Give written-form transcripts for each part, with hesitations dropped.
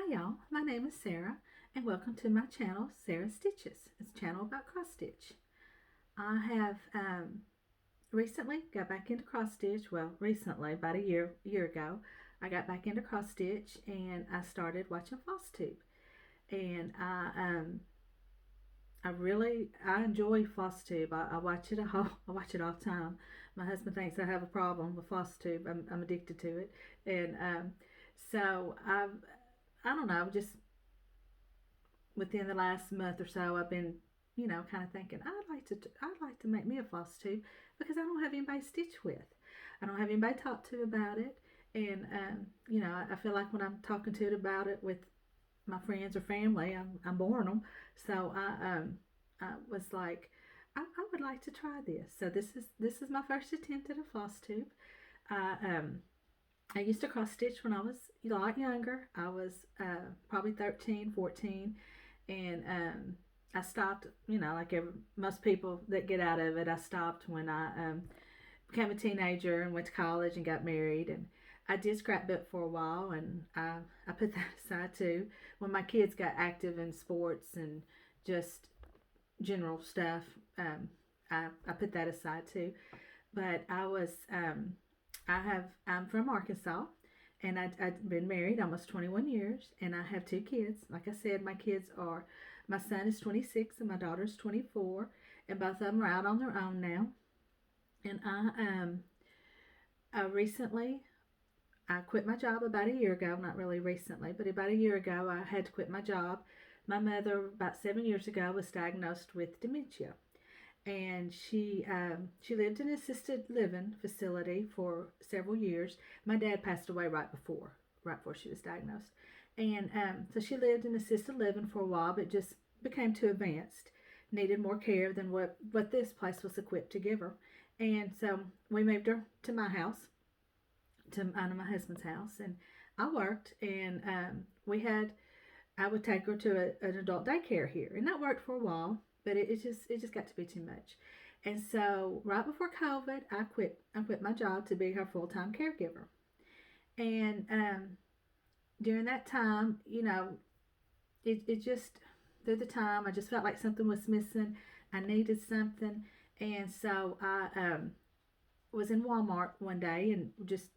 Hi y'all, my name is Sarah and welcome to my channel, Sarah Stitches. It's a channel about cross stitch. I have recently got back into cross stitch. Well, recently, about a year ago, I got back into cross stitch and I started watching Flosstube. And I enjoy Flosstube. I watch it I watch it all the time. My husband thinks I have a problem with Flosstube. I'm addicted to it, and so I don't know, just within the last month or so, I've been, kind of thinking I'd like to make me a floss tube because I don't have anybody to stitch with. I don't have anybody to talk to about it, and I feel like when I'm talking to it about it with my friends or family, I'm boring them. So I was like, I would like to try this. So this is my first attempt at a floss tube. I I used to cross stitch when I was a lot younger. I was probably 13, 14, and I stopped, like most people that get out of it, I stopped when I became a teenager and went to college and got married. And I did scrapbook for a while, and I put that aside too. When my kids got active in sports and just general stuff, I put that aside too. But I'm from Arkansas, and I've been married almost 21 years, and I have two kids. Like I said, my son is 26 and my daughter is 24, and both of them are out on their own now. And I recently, I quit my job about a year ago, not really recently, but about a year ago, I had to quit my job. My mother, about 7 years ago, was diagnosed with dementia, and she lived in an assisted living facility for several years. My dad passed away right before she was diagnosed, and so she lived in assisted living for a while, but just became too advanced, needed more care than what this place was equipped to give her, and so we moved her to my house, to my husband's house, and I worked, and I would take her to an adult daycare here, and that worked for a while, but it just got to be too much. And so right before COVID, I quit my job to be her full time caregiver. And during that time, it just through the time I just felt like something was missing. I needed something, and so I was in Walmart one day and just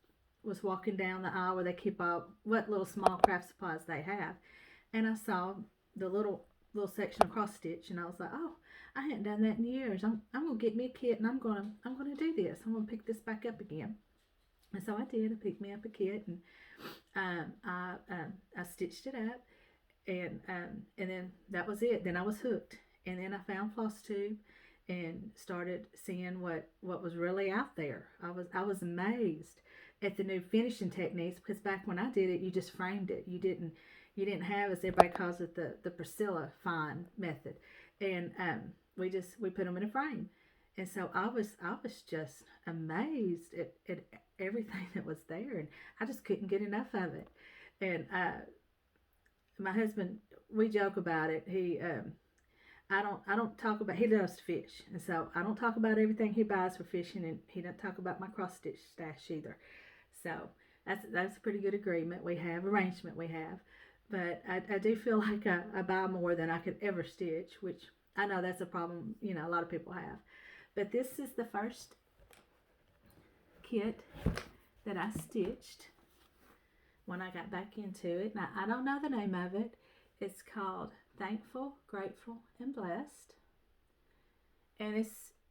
was walking down the aisle where they keep up what little small craft supplies they have, and I saw the little section of cross stitch, and I was like, oh, I hadn't done that in years. I'm gonna get me a kit, and I'm gonna do this. I'm gonna pick this back up again. And so I did. I picked me up a kit, and I stitched it up, and then that was it. Then I was hooked, and then I found Flosstube and started seeing what was really out there. I was amazed at the new finishing techniques, because back when I did it, you just framed it. You didn't have, as everybody calls it, the Priscilla fine method, and we put them in a frame, and so I was just amazed at everything that was there, and I just couldn't get enough of it. And my husband, we joke about it. I don't talk about, he loves to fish, and so I don't talk about everything he buys for fishing, and he doesn't talk about my cross stitch stash either. So that's a pretty good arrangement we have. But I do feel like I buy more than I could ever stitch, which I know that's a problem, a lot of people have. But this is the first kit that I stitched when I got back into it. Now, I don't know the name of it. It's called Thankful, Grateful, and Blessed. And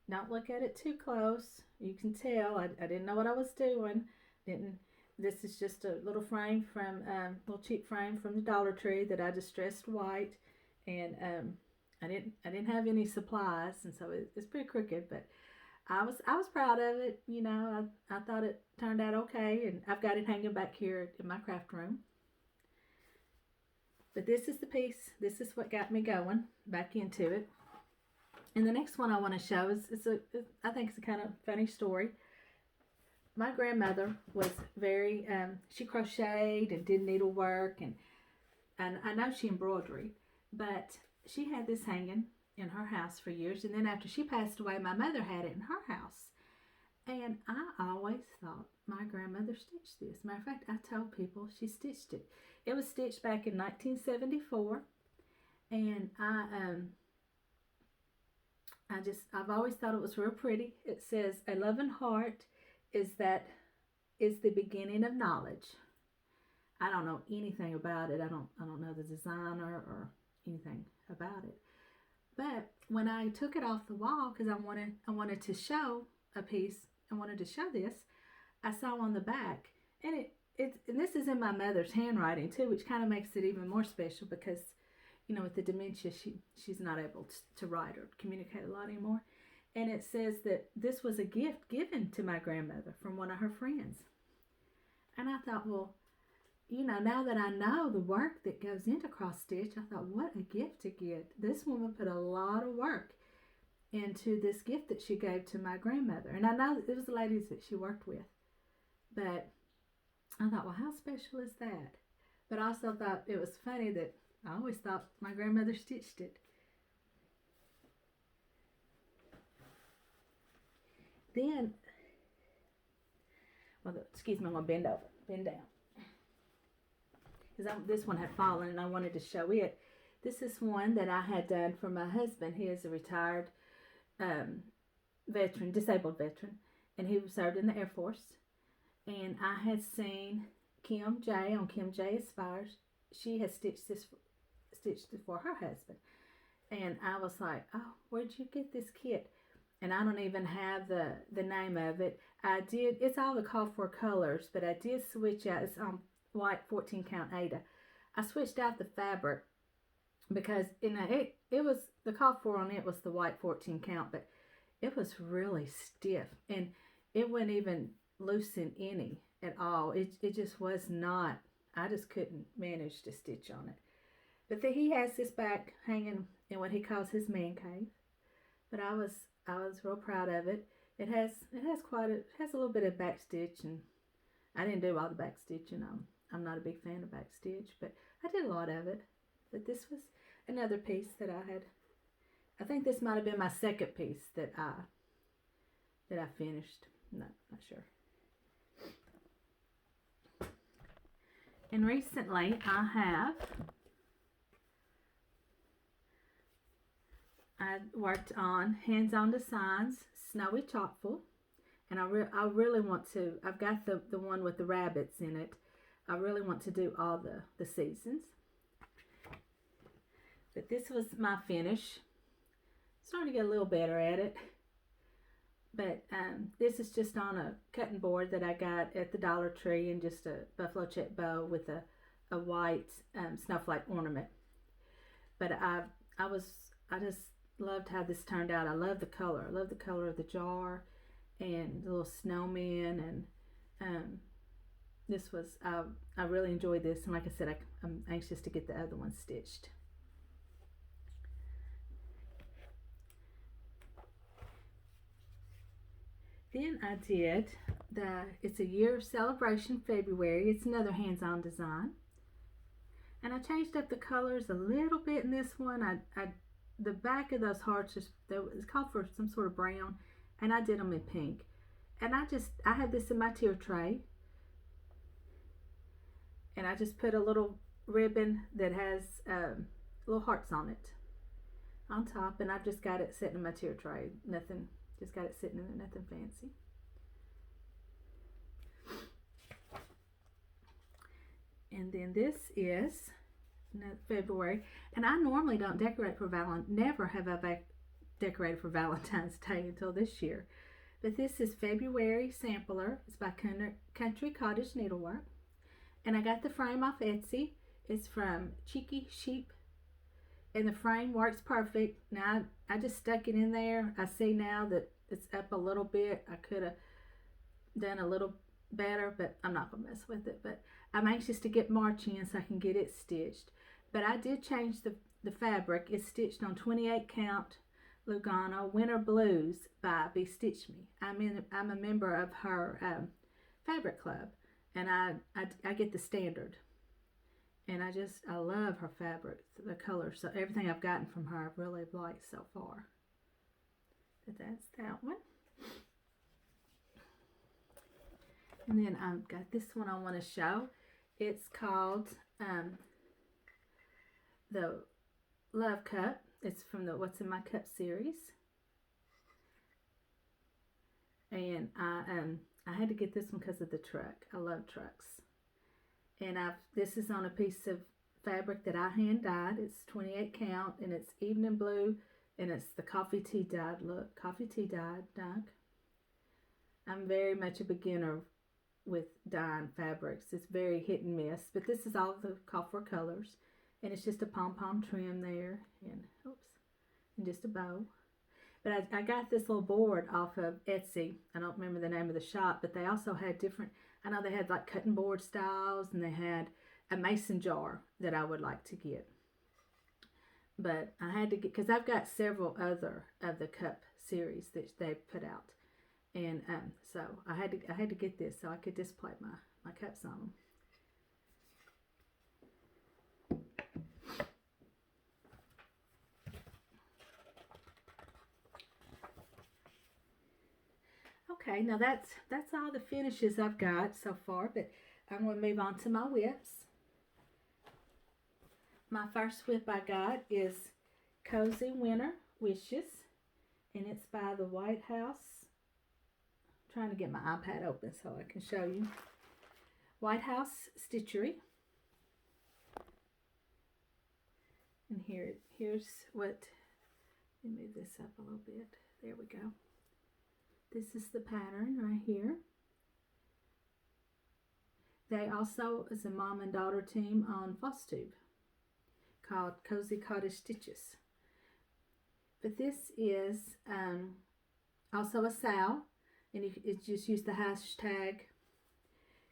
don't look at it too close. You can tell I didn't know what I was doing. Didn't This is just a little frame from little cheap frame from the Dollar Tree that I distressed white, and I didn't have any supplies, and so it's pretty crooked, but I was proud of it. I thought it turned out okay, and I've got it hanging back here in my craft room. But this is the piece. This is what got me going back into it. And the next one I want to show I think it's a kind of funny story. My grandmother was very, she crocheted and did needlework, and I know she embroidered, but she had this hanging in her house for years, and then after she passed away, my mother had it in her house. And I always thought my grandmother stitched this. Matter of fact, I told people she stitched it. It was stitched back in 1974, and I've always thought it was real pretty. It says, "A loving heart is the beginning of knowledge." I don't know anything about it. I don't know the designer or anything about it. But when I took it off the wall, because I wanted to show a piece, I wanted to show this, I saw on the back, and and this is in my mother's handwriting too, which kind of makes it even more special because, you know, with the dementia, she's not able to write or communicate a lot anymore. And it says that this was a gift given to my grandmother from one of her friends. And I thought, well, you know, now that I know the work that goes into cross stitch, I thought, what a gift to get. This woman put a lot of work into this gift that she gave to my grandmother. And I know it was the ladies that she worked with. But I thought, well, how special is that? But I also thought it was funny that I always thought my grandmother stitched it. Then, well, excuse me, I'm going to bend down. Because this one had fallen and I wanted to show it. This is one that I had done for my husband. He is a retired veteran, disabled veteran, and he served in the Air Force. And I had seen Kim J on Kim J Aspires. She has stitched it for her husband. And I was like, oh, where'd you get this kit? And I don't even have the name of it. It's all the call for colors, but I did switch out. It's white 14 count Ada. I switched out the fabric because it was the call for on it was the white 14 count, but it was really stiff and it wouldn't even loosen any at all. It just was not. I just couldn't manage to stitch on it. But he has this back hanging in what he calls his man cave. But I was real proud of it. It has a little bit of back stitch, and I didn't do all the back stitching. I'm not a big fan of back stitch, but I did a lot of it. But this was another piece that I had. I think this might have been my second piece that I finished. Not sure. And recently I worked on hands-on designs, snowy chocolate, and I really want to. I've got the one with the rabbits in it. I really want to do all the seasons. But this was my finish. Starting to get a little better at it. But this is just on a cutting board that I got at the Dollar Tree, and just a buffalo check bow with a white snowflake ornament. But I just loved how this turned out. I love the color. I love the color of the jar and the little snowman, and this was I really enjoyed this, and like I said, I'm anxious to get the other one stitched. Then I did it's a year celebration February. It's another hands-on design, and I changed up the colors a little bit in this one. The back of those hearts it's called for some sort of brown, and I did them in pink. And I had this in my tier tray, and I just put a little ribbon that has little hearts on it on top, and I've just got it sitting in my tier tray. Nothing, just got it sitting in there, nothing fancy. And then this is February, and I normally don't decorate for never have I decorated for Valentine's Day until this year. But this is February sampler. It's by Country Cottage Needlework, and I got the frame off Etsy. It's from Cheeky Sheep, and the frame works perfect. Now I just stuck it in there. I see now that it's up a little bit. I could have done a little better, but I'm not gonna mess with it. But I'm anxious to get March in so I can get it stitched. But I did change the fabric. It's stitched on 28 count Lugano Winter Blues by Be Stitch Me. I'm a member of her fabric club, and I get the standard. And I love her fabric, the colors. So everything I've gotten from her I've really liked so far. But that's that one. And then I've got this one I want to show. It's called the Love Cup. It's from the What's in My Cup series. And I had to get this one because of the truck. I love trucks. And this is on a piece of fabric that I hand dyed. It's 28 count and it's evening blue and it's the coffee tea dyed look. Coffee tea dyed, Doug. I'm very much a beginner with dyeing fabrics. It's very hit and miss, but this is all the call for colors, and it's just a pom-pom trim there, and and just a bow. But I got this little board off of Etsy. I don't remember the name of the shop, but they also had different, I know they had like cutting board styles, and they had a mason jar that I would like to get. But I had to get, because I've got several other of the cup series that they put out. And so I had to get this so I could display my cups on them. Okay, now that's all the finishes I've got so far, but I'm going to move on to my whips. My first whip I got is Cozy Winter Wishes, and it's by the White House. Trying to get my iPad open so I can show you. White House Stitchery. And here's what, let me move this up a little bit. There we go. This is the pattern right here. They also is a mom and daughter team on Flosstube called Cozy Cottage Stitches. But this is also a sow. And you just use the hashtag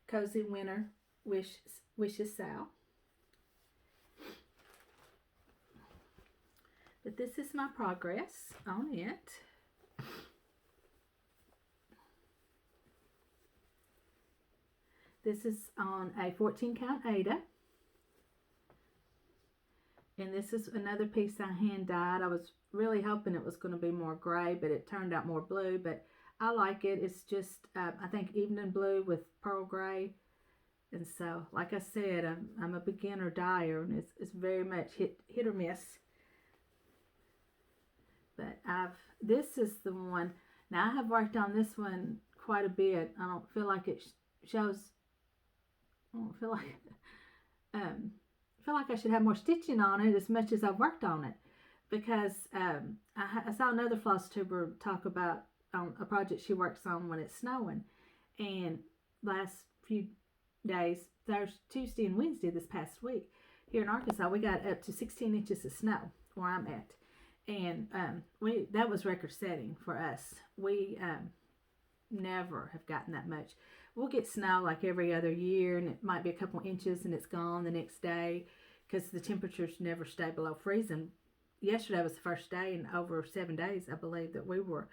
Cozy Winter Wishes Sow. But this is my progress on it. This is on a 14 count Aida. And this is another piece I hand dyed. I was really hoping it was going to be more gray, but it turned out more blue. But I like it. It's just, I think, evening blue with pearl gray. And so, like I said, I'm a beginner dyer, and it's very much hit or miss. But this is the one. Now, I have worked on this one quite a bit. I don't feel like it shows, I don't feel like, I should have more stitching on it as much as I've worked on it. Because I saw another Flosstuber talk about a project she works on when it's snowing, and last few days, Tuesday and Wednesday this past week, here in Arkansas, we got up to 16 inches of snow where I'm at, and that was record setting for us. We never have gotten that much. We'll get snow like every other year, and it might be a couple inches and it's gone the next day because the temperatures never stay below freezing. Yesterday was the first day in over 7 days, I believe, that we were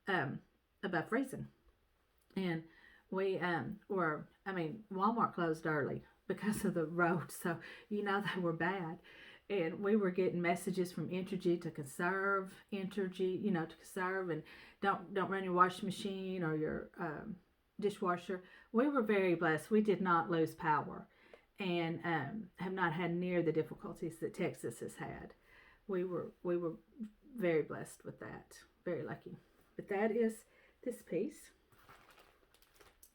above freezing. And we Walmart closed early because of the road, so they were bad. And we were getting messages from Entergy to conserve energy, to conserve, and don't run your washing machine or your dishwasher. We were very blessed. We did not lose power, and have not had near the difficulties that Texas has had. We were very blessed with that, very lucky. But that is this piece.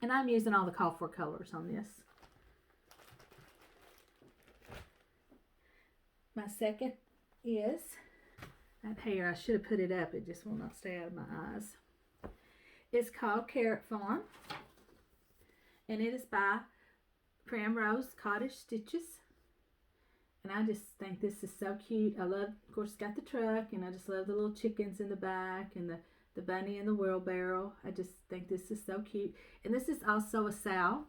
And I'm using all the call for colors on this. My second is, that hair, I should have put it up, it just will not stay out of my eyes. It's called Carrot Farm. And it is by Primrose Cottage Stitches. And I just think this is so cute. I love, of course, it's got the truck, and I just love the little chickens in the back, and the bunny in the wheelbarrow. I just think this is so cute. And this is also a sow,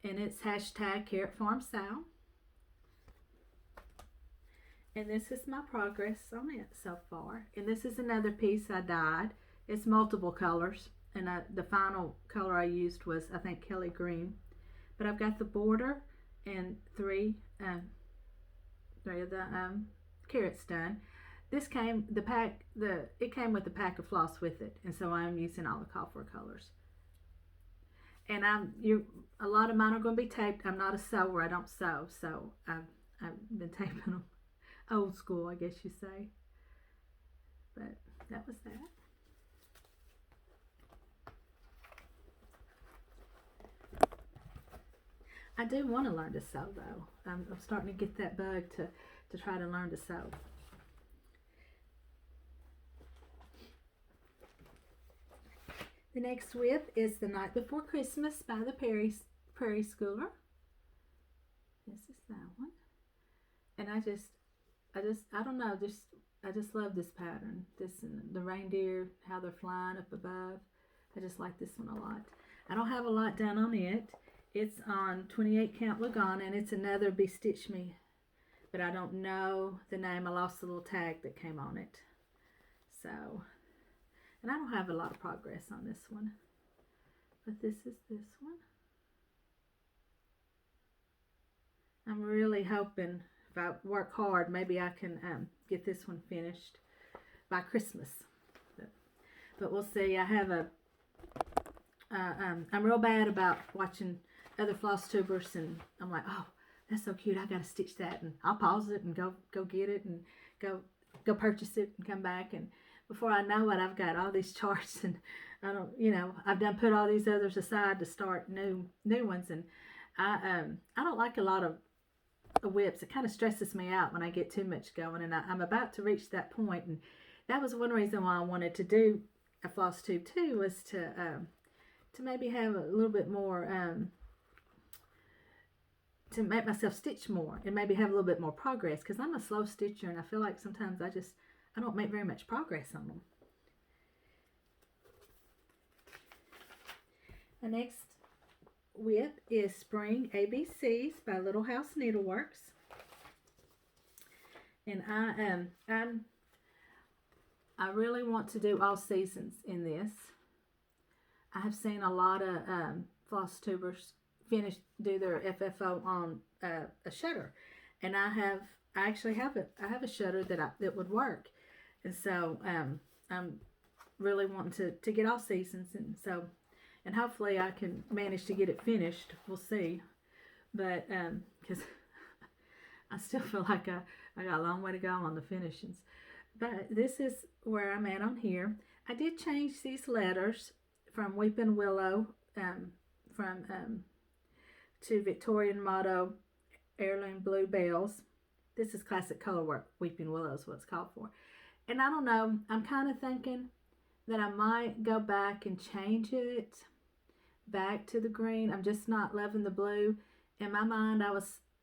and it's hashtag Carrot Farm Sow. And this is my progress on it so far. And this is another piece I dyed. It's multiple colors, and the final color I used was, I think, Kelly Green. But I've got the border and three of the carrots done. This came, it came with the pack of floss with it, and so I'm using all the call for colors. And a lot of mine are going to be taped. I'm not a sewer. I don't sew, so I've been taping them old school, I guess you say. But that was that. I do want to learn to sew though. I'm starting to get that bug to try to learn to sew. The next whip is The Night Before Christmas by the Prairie Schooler. This is that one. And I don't know, I just love this pattern. This and the reindeer, how they're flying up above. I just like this one a lot. I don't have a lot done on it. It's on 28 count Lagana, and it's another Be Stitch Me, but I don't know the name. I lost the little tag that came on it. So, and I don't have a lot of progress on this one, but this is this one. I'm really hoping if I work hard, maybe I can get this one finished by Christmas. But we'll see. I have I'm real bad about watching other floss tubers, and I'm like, oh, that's so cute. I gotta stitch that, and I'll pause it and go get it and go purchase it and come back, and before I know it, I've got all these charts, and I don't, I've done put all these others aside to start new ones, and I don't like a lot of whips. It kind of stresses me out when I get too much going, and I'm about to reach that point, and that was one reason why I wanted to do a floss tube too, was to maybe have a little bit more to make myself stitch more and maybe have a little bit more progress, because I'm a slow stitcher and I feel like sometimes I don't make very much progress on them. The next whip is Spring ABCs by Little House Needleworks, and I really want to do all seasons in this. I have seen a lot of floss tubers do their FFO on a shutter, and I actually have a shutter that would work, and so I'm really wanting to get all seasons, and hopefully I can manage to get it finished. We'll see, but because I still feel like I got a long way to go on the finishings, but this is where I'm at on here. I did change these letters from Weeping Willow to Victorian Motto Heirloom Blue Bells. This is classic color work. Weeping Willow is what it's called for. And I don't know, I'm kind of thinking that I might go back and change it back to the green. I'm just not loving the blue. In my mind,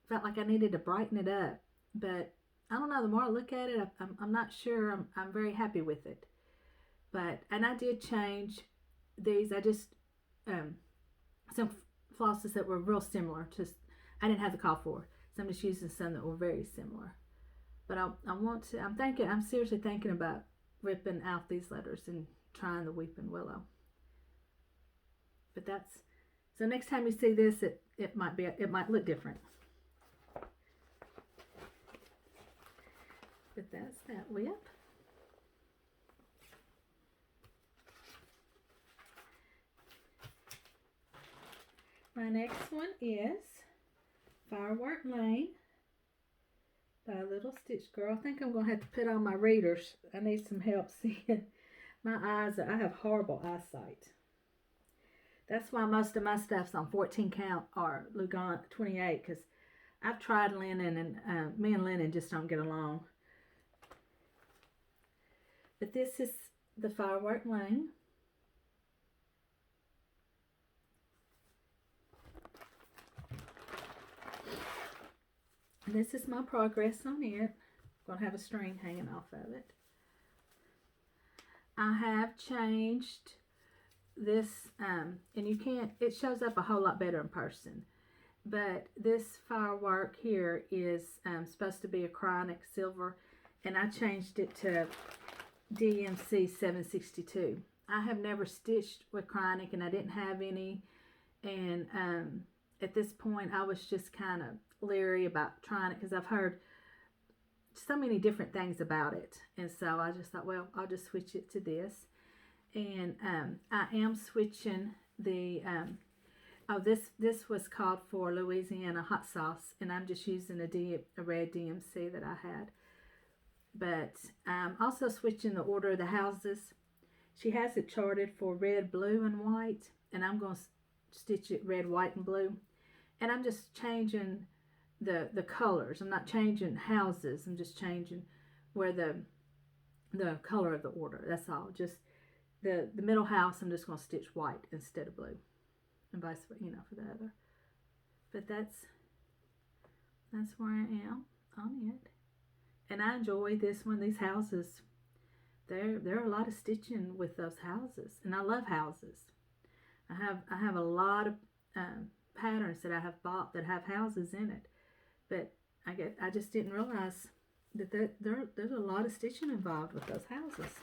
felt like I needed to brighten it up. But I don't know, the more I look at it, I'm not sure I'm very happy with it. And I did change these. I just, some flosses that were real similar. I didn't have the call for, so I'm just using some that were very similar. But I'm seriously thinking about ripping out these letters and trying the Weeping Willow. But so next time you see this, it might look different. But that's that whip. My next one is Firework Lane by Little Stitch Girl. I think I'm going to have to put on my readers. I need some help seeing. I have horrible eyesight. That's why most of my stuff's on 14 count or Lugant 28, because I've tried linen, and me and linen just don't get along. But this is the Firework Lane. This is my progress on it. I'm going to have a string hanging off of it. I have changed this, and it shows up a whole lot better in person. But this firework here is supposed to be a chronic silver, and I changed it to DMC 762. I have never stitched with chronic, and I didn't have any, and at this point I was just kind of leery about trying it because I've heard so many different things about it, and so I just thought, well, I'll just switch it to this. And I am switching the Oh, this was called for Louisiana hot sauce, and I'm just using a red DMC that I had. But I'm also switching the order of the houses. She has it charted for red, blue, and white, and I'm going to stitch it red, white, and blue. And I'm just changing the colors. I'm not changing houses. I'm just changing where the color of the order. That's all. Just the middle house, I'm just going to stitch white instead of blue, and vice versa, for the other. But that's where I am on it, and I enjoy this one. These houses, there are a lot of stitching with those houses, and I love houses. I have a lot of patterns that I have bought that have houses in it, but I just didn't realize that there's a lot of stitching involved with those houses.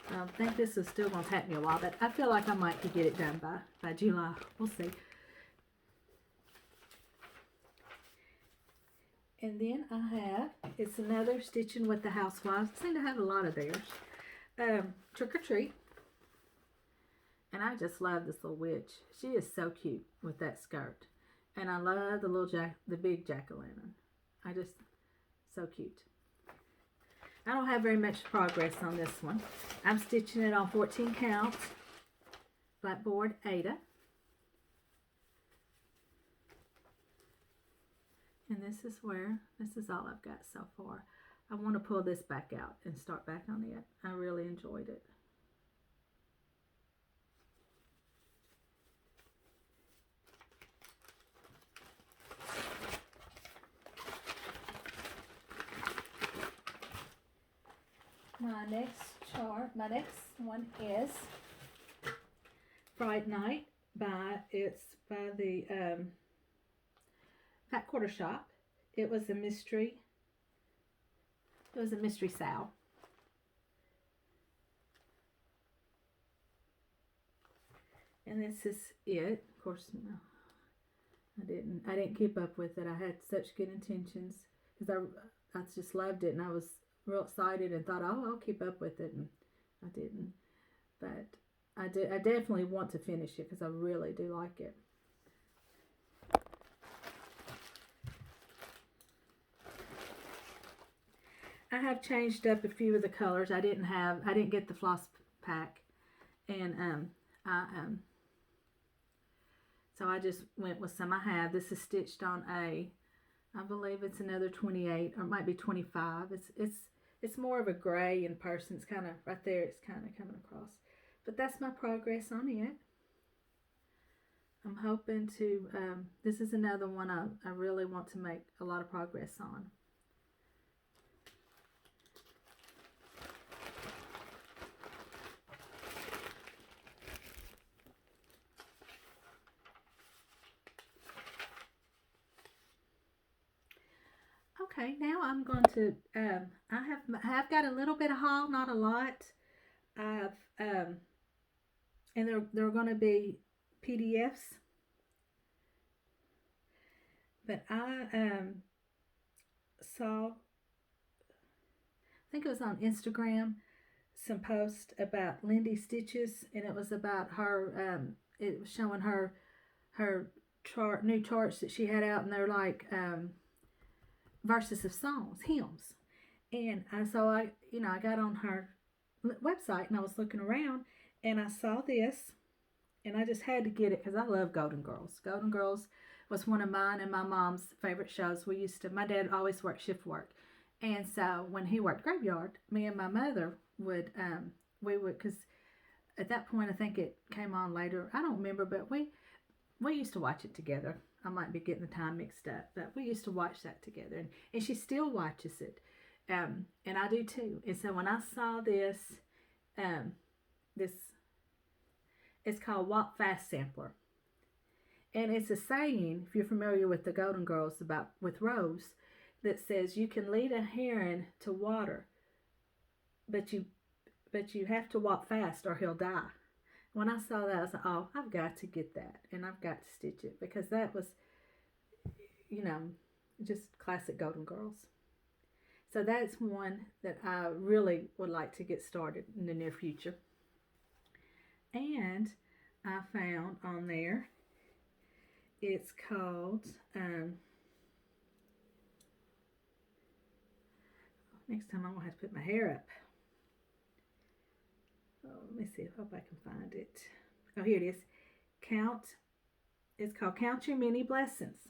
I think this is still going to take me a while, but I feel like I might could get it done by July. We'll see. And then it's another stitching with the housewives. I seem to have a lot of theirs. Trick or treat. And I just love this little witch. She is so cute with that skirt. And I love the big jack-o'-lantern. So cute. I don't have very much progress on this one. I'm stitching it on 14 count Blackboard Ada. And this is all I've got so far. I want to pull this back out and start back on it. I really enjoyed it. My next one is Fright Night by the Fat Quarter Shop. It was a mystery sow. And this is it. Of course, no, I didn't keep up with it. I had such good intentions because I just loved it, and I was real excited and thought, oh, I'll keep up with it, and I didn't. But I definitely want to finish it because I really do like it. I have changed up a few of the colors. I didn't get the floss pack, and so I just went with some I have. This is stitched on I believe it's another 28, or it might be 25. It's more of a gray in person. It's kind of right there. It's kind of coming across. But that's my progress on it. I'm hoping to, this is another one I really want to make a lot of progress on. Okay, now I'm going to, I have got a little bit of haul, not a lot. And they're going to be PDFs. But I saw, I think it was on Instagram, some post about Lindy Stitches, and it was about her, it was showing her new charts that she had out, and they're like, verses of songs, hymns. And I got on her website and I was looking around and I saw this and I just had to get it because I love Golden Girls. Golden Girls was one of mine and my mom's favorite shows. My dad always worked shift work. And so when he worked graveyard, me and my mother would, because at that point I think it came on later. I don't remember, but we used to watch it together. I might be getting the time mixed up, but we used to watch that together, and she still watches it, and I do too. And so when I saw this, it's called Walk Fast Sampler, and it's a saying, if you're familiar with the Golden Girls with Rose, that says you can lead a heron to water, but you have to walk fast or he'll die. When I saw that, I was like, oh, I've got to get that. And I've got to stitch it. Because that was, just classic Golden Girls. So that's one that I really would like to get started in the near future. And I found on there It's called, next time I'm going to have to put my hair up. Oh, let me see if I can find it. Oh, here it is. It's called Count Your Many Blessings.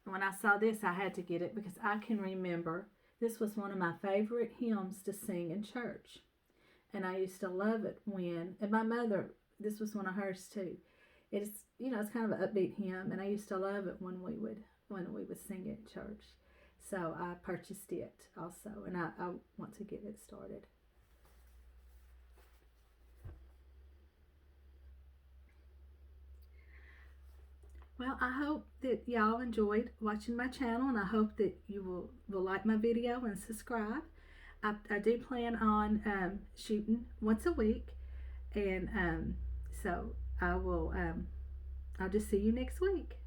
And when I saw this, I had to get it because I can remember this was one of my favorite hymns to sing in church. And I used to love it and my mother, this was one of hers too. It's, it's kind of an upbeat hymn, and I used to love it when we would sing it in church. So I purchased it also, and I want to get it started. Well, I hope that y'all enjoyed watching my channel, and I hope that you will like my video and subscribe. I do plan on shooting once a week, and so I'll just see you next week.